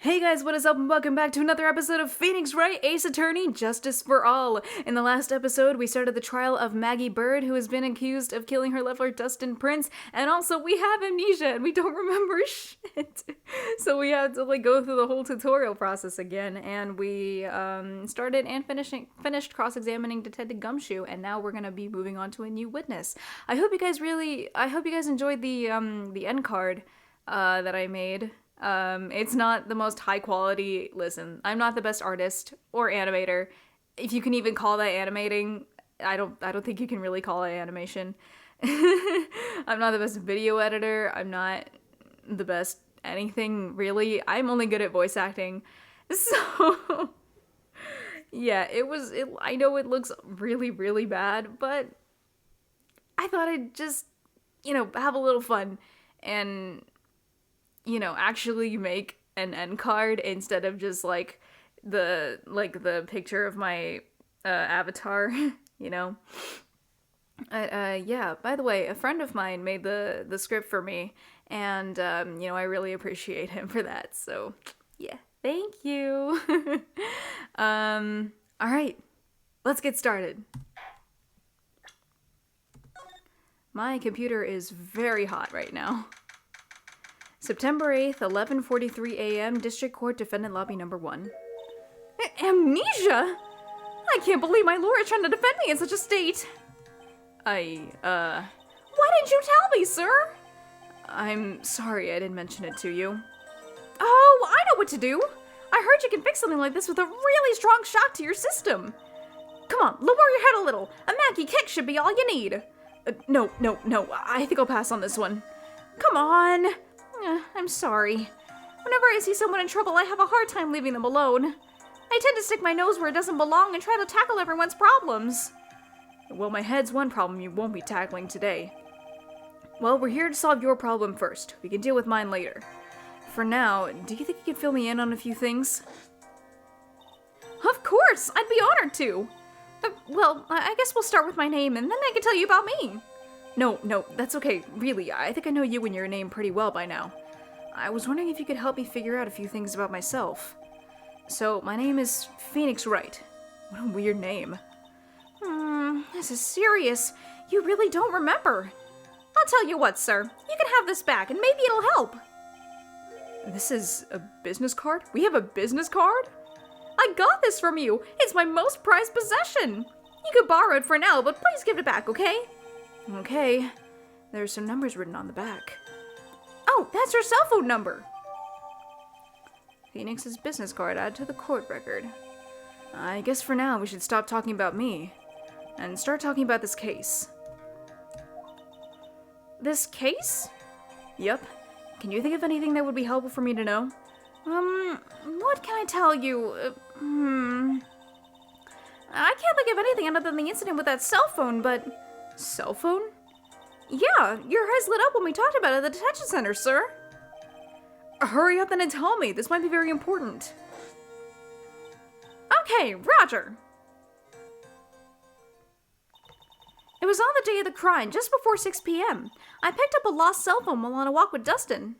Hey guys, what is up and welcome back to another episode of Phoenix Wright, Ace Attorney, Justice for All. In the last episode, we started the trial of Maggie Bird, who has been accused of killing her lover Dustin Prince, and also we have amnesia and we don't remember shit. So we had to go through the whole tutorial process again, and we started and finished cross-examining Detective Gumshoe, and now we're gonna be moving on to a new witness. I hope you guys enjoyed the end card that I made. It's not the most high quality. Listen, I'm not the best artist or animator. If you can even call that animating, I don't think you can really call it animation. I'm not the best video editor. I'm not the best anything, really. I'm only good at voice acting. So, yeah, I know it looks really, really bad, but I thought I'd just, have a little fun and actually make an end card instead of just the picture of my avatar, yeah. By the way, a friend of mine made the script for me, and I really appreciate him for that. So, yeah, thank you. All right, let's get started. My computer is very hot right now. September 8th, 11:43 a.m., District Court, Defendant Lobby Number 1. Amnesia? I can't believe my lawyer is trying to defend me in such a state. Why didn't you tell me, sir? I'm sorry I didn't mention it to you. Oh, I know what to do. I heard you can fix something like this with a really strong shock to your system. Come on, lower your head a little. A Mackie kick should be all you need. No. I think I'll pass on this one. Come on. I'm sorry. Whenever I see someone in trouble, I have a hard time leaving them alone. I tend to stick my nose where it doesn't belong and try to tackle everyone's problems. Well, my head's one problem you won't be tackling today. Well, we're here to solve your problem first. We can deal with mine later. For now, do you think you could fill me in on a few things? Of course! I'd be honored to! Well, I guess we'll start with my name and then I can tell you about me. No, that's okay. Really, I think I know you and your name pretty well by now. I was wondering if you could help me figure out a few things about myself. So, my name is Phoenix Wright. What a weird name. This is serious. You really don't remember. I'll tell you what, sir. You can have this back and maybe it'll help. This is a business card? We have a business card? I got this from you. It's my most prized possession. You could borrow it for now, but please give it back, okay? Okay, there's some numbers written on the back. Oh, that's her cell phone number. Phoenix's business card added to the court record. I guess for now we should stop talking about me and start talking about this case. This case? Yep. Can you think of anything that would be helpful for me to know? What can I tell you? I can't think of anything other than the incident with that cell phone, but... Cell phone? Yeah, your eyes lit up when we talked about it at the detention center, sir. Hurry up then and tell me. This might be very important. Okay, Roger. It was on the day of the crime, just before 6 p.m. I picked up a lost cell phone while on a walk with Dustin.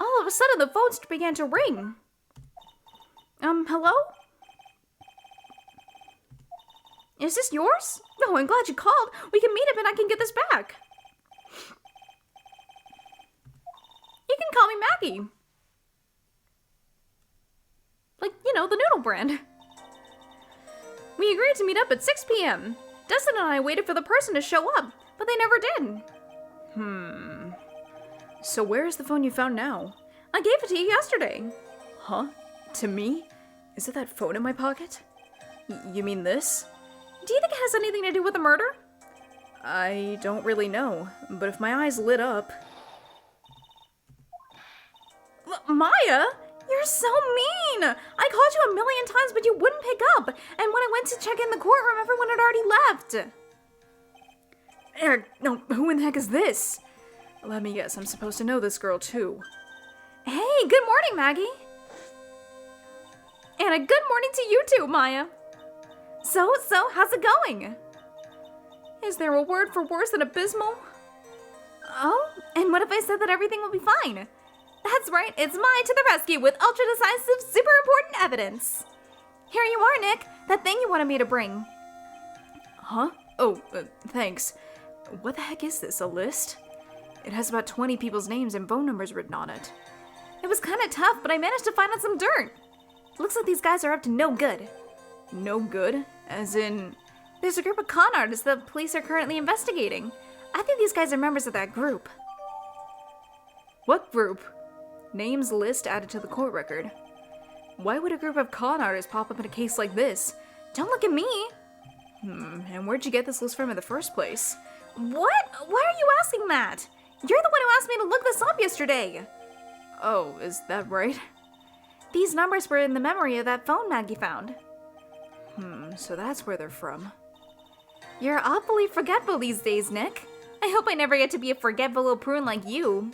All of a sudden, the phone began to ring. Hello? Is this yours? Oh, I'm glad you called. We can meet up and I can get this back. You can call me Maggie. The noodle brand. We agreed to meet up at 6 p.m. Dustin and I waited for the person to show up, but they never did. So where is the phone you found now? I gave it to you yesterday. Huh? To me? Is it that phone in my pocket? You mean this? Do you think it has anything to do with the murder? I don't really know, but if my eyes lit up... Maya? You're so mean! I called you a million times, but you wouldn't pick up. And when I went to check in the courtroom, everyone had already left. Eric, no, who in the heck is this? Let me guess, I'm supposed to know this girl, too. Hey, good morning, Maggie. And a good morning to you too, Maya. So, how's it going? Is there a word for worse than abysmal? Oh, and what if I said that everything will be fine? That's right, it's Mai to the rescue with ultra-decisive, super important evidence. Here you are, Nick, that thing you wanted me to bring. Huh? Oh, thanks. What the heck is this, a list? It has about 20 people's names and phone numbers written on it. It was kind of tough, but I managed to find out some dirt. Looks like these guys are up to no good. No good? As in, there's a group of con artists that the police are currently investigating. I think these guys are members of that group. What group? Names list added to the court record. Why would a group of con artists pop up in a case like this? Don't look at me. And where'd you get this list from in the first place? What? Why are you asking that? You're the one who asked me to look this up yesterday. Oh, is that right? These numbers were in the memory of that phone Maggie found. So that's where they're from. You're awfully forgetful these days, Nick. I hope I never get to be a forgetful little prune like you.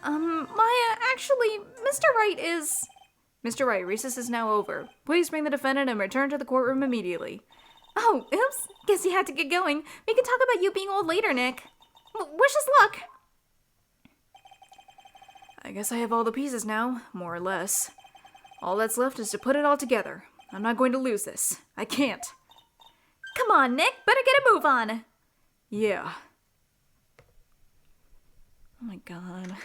Maya, actually, Mr. Wright is... Mr. Wright, recess is now over. Please bring the defendant and return to the courtroom immediately. Oh, oops. Guess you had to get going. We can talk about you being old later, Nick. Wish us luck. I guess I have all the pieces now, more or less. All that's left is to put it all together. I'm not going to lose this. I can't. Come on, Nick. Better get a move on. Yeah. Oh my god.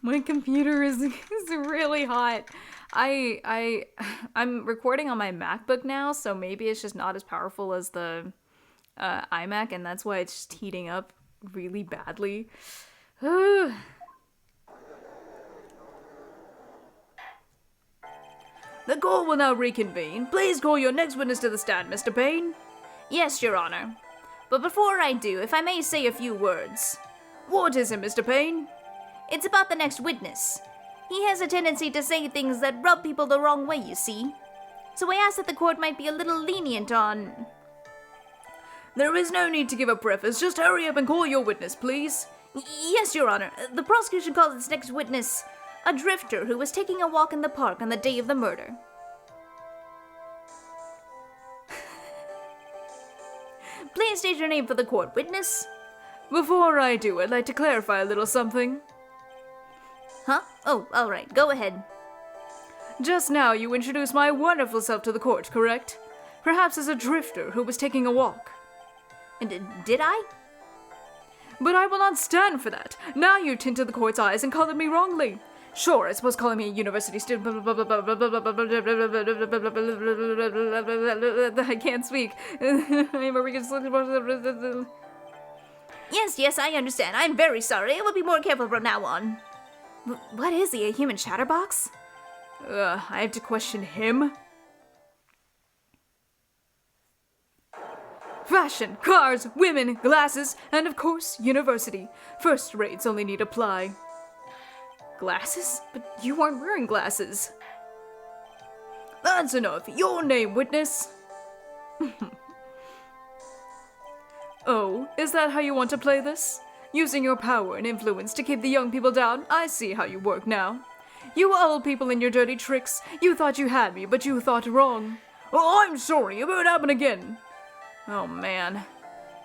My computer is really hot. I'm recording on my MacBook now, so maybe it's just not as powerful as the iMac, and that's why it's just heating up really badly. The court will now reconvene. Please call your next witness to the stand, Mr. Payne. Yes, Your Honor. But before I do, if I may say a few words. What is it, Mr. Payne? It's about the next witness. He has a tendency to say things that rub people the wrong way, you see. So I asked that the court might be a little lenient on... There is no need to give a preface. Just hurry up and call your witness, please. Yes, Your Honor. The prosecution calls its next witness a drifter who was taking a walk in the park on the day of the murder. Please state your name for the court, witness. Before I do, I'd like to clarify a little something. Huh? Oh, alright, go ahead. Just now you introduced my wonderful self to the court, correct? Perhaps as a drifter who was taking a walk. Did I? But I will not stand for that. Now you tinted the court's eyes and colored me wrongly. Sure, I suppose calling me a university student... I can't speak. Yes, I understand. I'm very sorry. I will be more careful from now on. What is he, a human chatterbox? I have to question him? Fashion, cars, women, glasses, and of course, university. First rates only need apply. Glasses? But you aren't wearing glasses. That's enough. Your name, witness. Oh, is that how you want to play this? Using your power and influence to keep the young people down? I see how you work now. You old people and your dirty tricks. You thought you had me, but you thought wrong. Oh, I'm sorry. It won't happen again. Oh, man.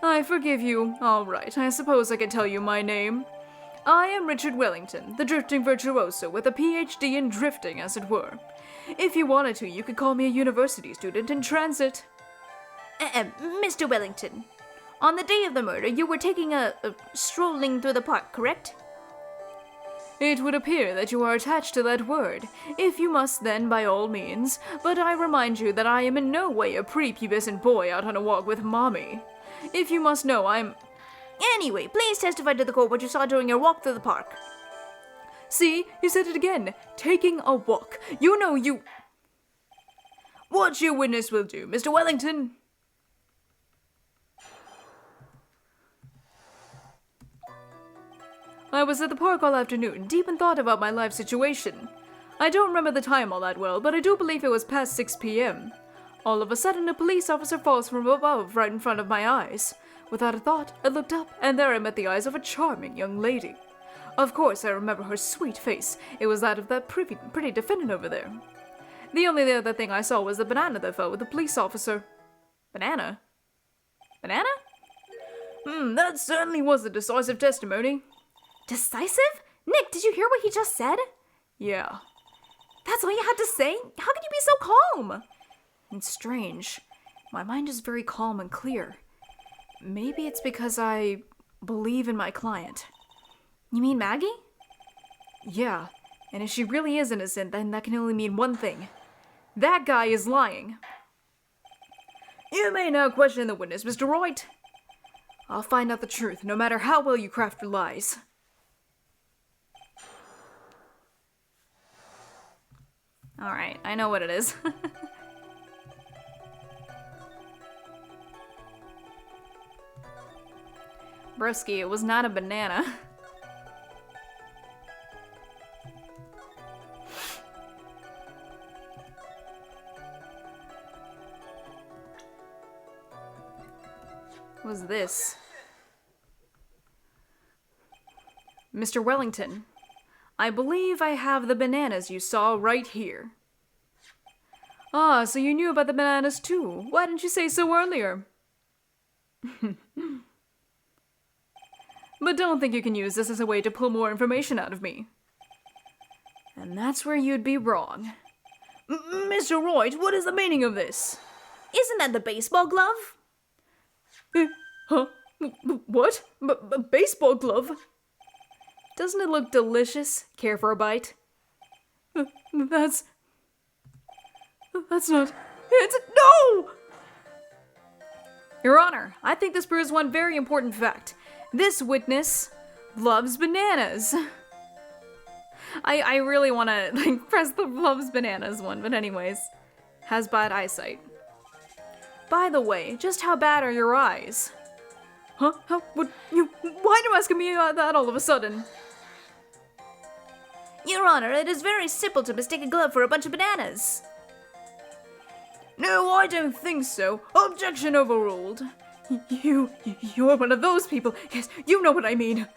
I forgive you. All right, I suppose I can tell you my name. I am Richard Wellington, the drifting virtuoso with a PhD in drifting, as it were. If you wanted to, you could call me a university student in transit. Mr. Wellington, on the day of the murder, you were taking a strolling through the park, correct? It would appear that you are attached to that word. If you must, then, by all means. But I remind you that I am in no way a prepubescent boy out on a walk with Mommy. If you must know, I'm... Anyway, please testify to the court what you saw during your walk through the park. See, you said it again. Taking a walk. You know you... What your witness will do, Mr. Wellington. I was at the park all afternoon, deep in thought about my life situation. I don't remember the time all that well, but I do believe it was past 6 p.m. All of a sudden, a police officer falls from above right in front of my eyes. Without a thought, I looked up, and there I met the eyes of a charming young lady. Of course, I remember her sweet face. It was that of that pretty defendant over there. The only other thing I saw was the banana that fell with the police officer. Banana? Banana? That certainly was a decisive testimony. Decisive? Nick, did you hear what he just said? Yeah. That's all you had to say? How could you be so calm? It's strange. My mind is very calm and clear. Maybe it's because I believe in my client. You mean Maggie? Yeah, and if she really is innocent, then that can only mean one thing. That guy is lying. You may now question the witness, Mr. Wright. I'll find out the truth, no matter how well you craft your lies. Alright, I know what it is. Broski, it was not a banana. What was this? Mr. Wellington, I believe I have the bananas you saw right here. Ah, so you knew about the bananas too. Why didn't you say so earlier? But don't think you can use this as a way to pull more information out of me. And that's where you'd be wrong. Mr. Wright, what is the meaning of this? Isn't that the baseball glove? Huh? What? Baseball glove? Doesn't it look delicious? Care for a bite? That's not... No! Your Honor, I think this proves one very important fact. This witness loves bananas. I really want to, press the loves bananas one, but anyways. Has bad eyesight. By the way, just how bad are your eyes? Huh? Why are you asking me that all of a sudden? Your Honor, it is very simple to mistake a glove for a bunch of bananas. No, I don't think so. Objection overruled. You're one of those people. Yes, you know what I mean.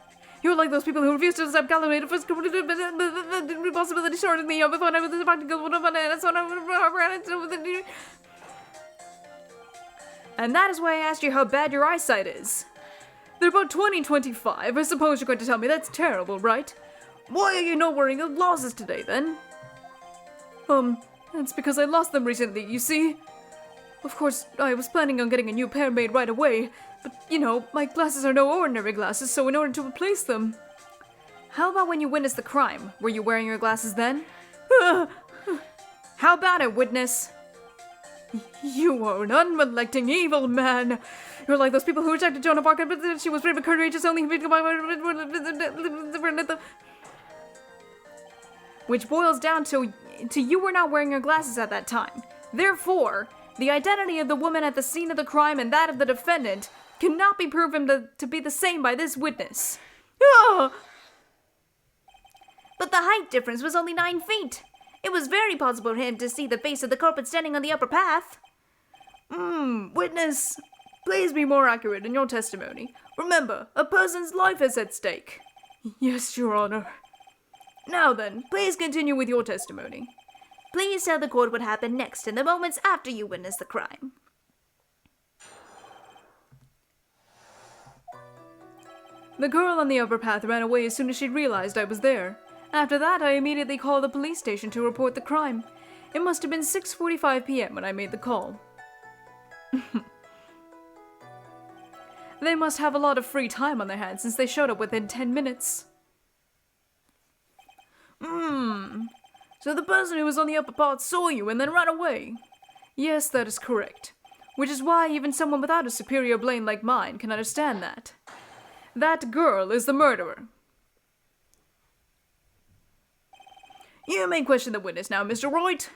You're like those people who refuse to accept calculated first possibility shorted me up when I was about to go with a banana, so I ran into the... And that is why I asked you how bad your eyesight is. They're about 20/25. I suppose you're going to tell me that's terrible, right? Why are you not wearing your glasses today, then? That's because I lost them recently, you see? Of course, I was planning on getting a new pair made right away, but, you know, my glasses are no ordinary glasses, so in order to replace them... How about when you witnessed the crime? Were you wearing your glasses then? How about it, witness? You are an unrelenting evil man. You're like those people who rejected Joan of Arc, but she was brave and courageous only... Which boils down to you were not wearing your glasses at that time. Therefore, the identity of the woman at the scene of the crime and that of the defendant cannot be proven to be the same by this witness. But the height difference was only 9 feet. It was very possible for him to see the face of the culprit standing on the upper path. Witness, please be more accurate in your testimony. Remember, a person's life is at stake. Yes, Your Honor. Now then, please continue with your testimony. Please tell the court what happened next in the moments after you witnessed the crime. The girl on the upper path ran away as soon as she realized I was there. After that, I immediately called the police station to report the crime. It must have been 6:45 p.m. when I made the call. They must have a lot of free time on their hands since they showed up within 10 minutes. So the person who was on the upper part saw you and then ran away? Yes, that is correct. Which is why even someone without a superior brain like mine can understand that. That girl is the murderer. You may question the witness now, Mr. Wright.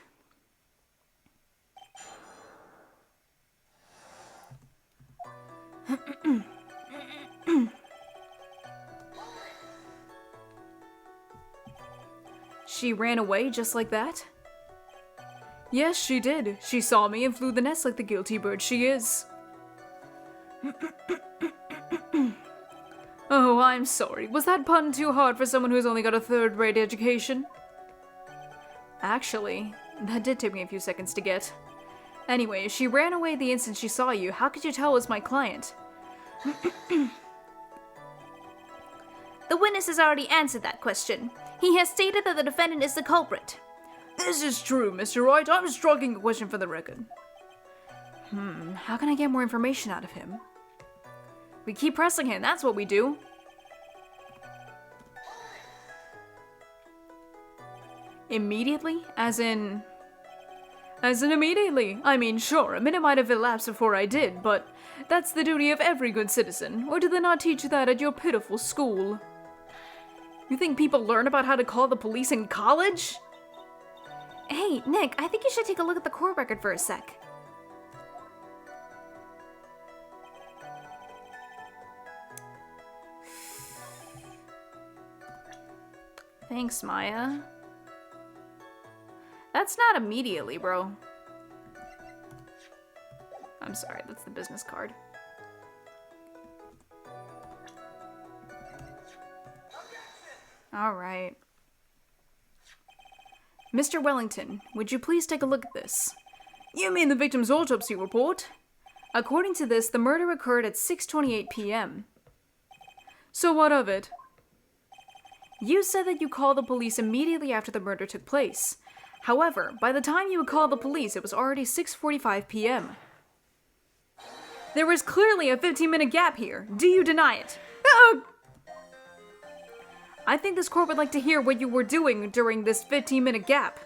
She ran away just like that? Yes, she did. She saw me and flew the nest like the guilty bird she is. Oh, I'm sorry. Was that pun too hard for someone who's only got a third-rate education? Actually, that did take me a few seconds to get. Anyway, she ran away the instant she saw you. How could you tell it was my client? The witness has already answered that question. He has stated that the defendant is the culprit. This is true, Mr. Wright. I'm striking a question for the record. How can I get more information out of him? We keep pressing him, that's what we do. Immediately? As in immediately. I mean, sure, a minute might have elapsed before I did, but that's the duty of every good citizen. Or do they not teach you that at your pitiful school? You think people learn about how to call the police in college? Hey, Nick, I think you should take a look at the court record for a sec. Thanks, Maya. That's not immediately, bro. I'm sorry, that's the business card. Alright. Mr. Wellington, would you please take a look at this? You mean the victim's autopsy report? According to this, the murder occurred at 6:28 p.m. So what of it? You said that you called the police immediately after the murder took place. However, by the time you would call the police, it was already 6:45 p.m. There was clearly a 15-minute gap here. Do you deny it? I think this court would like to hear what you were doing during this 15-minute gap.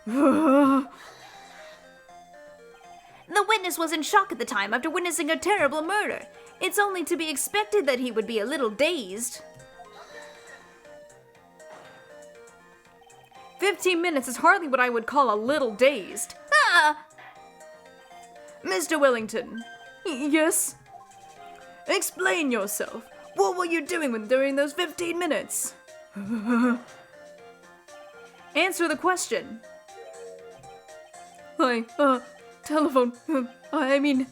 The witness was in shock at the time after witnessing a terrible murder. It's only to be expected that he would be a little dazed. 15 minutes is hardly what I would call a little dazed. Mr. Wellington. Yes? Explain yourself. What were you doing during those 15 minutes? Answer the question. Telephone. I mean...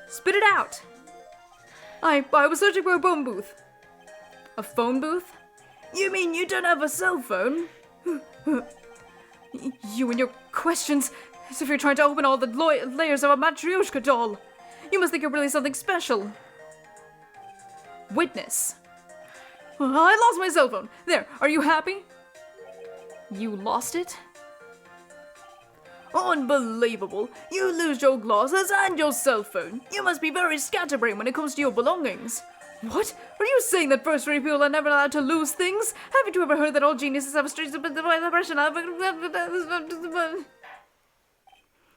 Spit it out. I was searching for a phone booth. A phone booth? You mean you don't have a cell phone? You and your questions, as if you're trying to open all the layers of a Matryoshka doll. You must think you're really something special. Witness. I lost my cell phone. There, are you happy? You lost it? Unbelievable. You lose your glasses and your cell phone. You must be very scatterbrained when it comes to your belongings. What? Are you saying that first-rate people are never allowed to lose things? Haven't you ever heard that all geniuses have a strange impression of...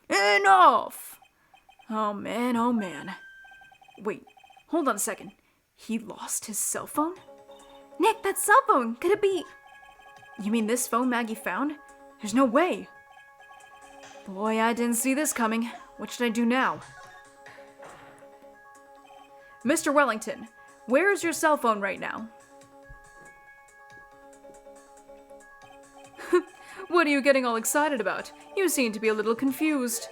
Enough! Oh man. Wait, hold on a second. He lost his cell phone? Nick, that cell phone! Could it be... You mean this phone Maggie found? There's no way. Boy, I didn't see this coming. What should I do now? Mr. Wellington, where is your cell phone right now? What are you getting all excited about? You seem to be a little confused.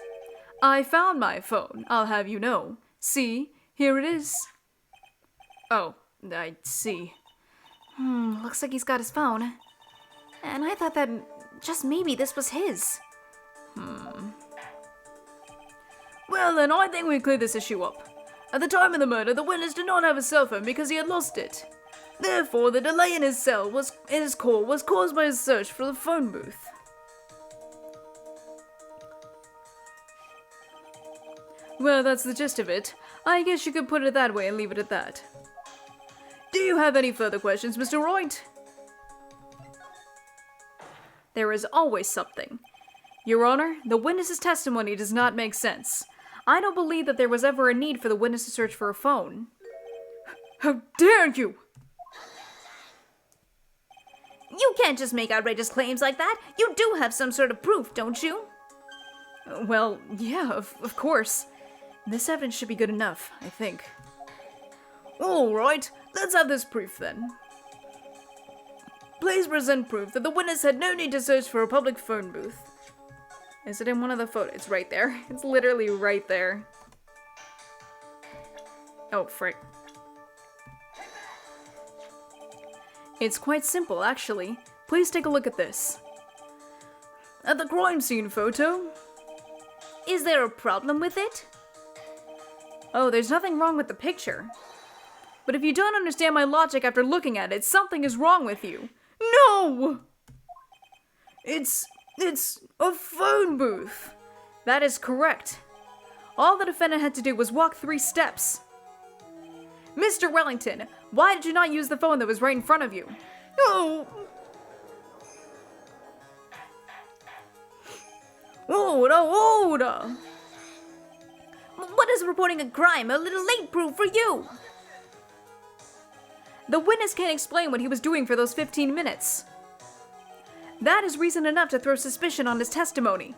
I found my phone, I'll have you know. See, here it is. Oh, I see. Looks like he's got his phone. And I thought that just maybe this was his. Well then, I think we cleared this issue up. At the time of the murder, the witness did not have a cell phone because he had lost it. Therefore, the delay in his call was caused by his search for the phone booth. Well, that's the gist of it. I guess you could put it that way and leave it at that. Do you have any further questions, Mr. Wright? There is always something. Your Honor, the witness's testimony does not make sense. I don't believe that there was ever a need for the witness to search for a phone. How dare you! You can't just make outrageous claims like that. You do have some sort of proof, don't you? Well, yeah, of course. This evidence should be good enough, I think. Alright, let's have this proof then. Please present proof that the witness had no need to search for a public phone booth. Is it in one of the photos? It's right there. It's literally right there. Oh, frick. It's quite simple, actually. Please take a look at this. At the crime scene photo, Is there a problem with it? Oh, there's nothing wrong with the picture. But if you don't understand my logic after looking at it, something is wrong with you. No! It's a phone booth. That is correct. All the defendant had to do was walk 3 steps. Mr. Wellington, why did you not use the phone that was right in front of you? Oh! Order! What is reporting a crime a little late proof for you? The witness can't explain what he was doing for those 15 minutes. That is reason enough to throw suspicion on his testimony.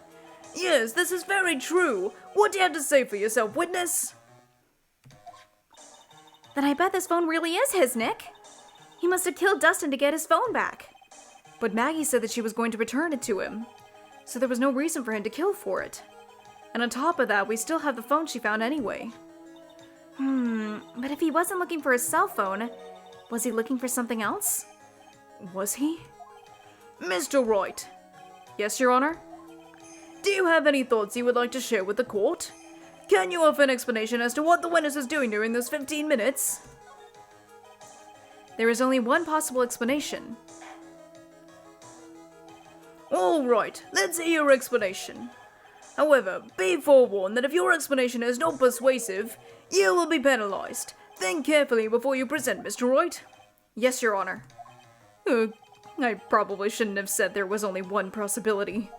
Yes, this is very true. What do you have to say for yourself, witness? Then I bet this phone really is his, Nick. He must have killed Dustin to get his phone back. But Maggie said that she was going to return it to him, so there was no reason for him to kill for it. And on top of that, we still have the phone she found anyway. But if he wasn't looking for his cell phone, was he looking for something else? Was he? Mr. Wright. Yes, Your Honor? Do you have any thoughts you would like to share with the court? Can you offer an explanation as to what the witness was doing during those 15 minutes? There is only one possible explanation. All right, let's hear your explanation. However, be forewarned that if your explanation is not persuasive, you will be penalized. Think carefully before you present, Mr. Wright. Yes, Your Honor. I probably shouldn't have said there was only one possibility.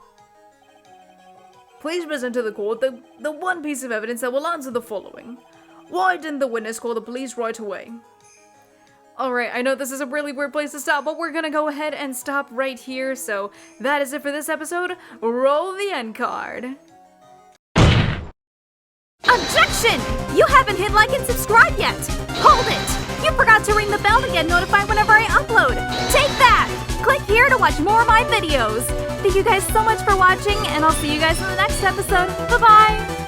Please present to the court the one piece of evidence that will answer the following. Why didn't the witness call the police right away? Alright, I know this is a really weird place to stop, but we're gonna go ahead and stop right here, so that is it for this episode. Roll the end card. Objection! You haven't hit like and subscribe yet! Hold it! You forgot to ring the bell to get notified whenever I upload! Take that! Click here to watch more of my videos! Thank you guys so much for watching, and I'll see you guys in the next episode. Bye-bye!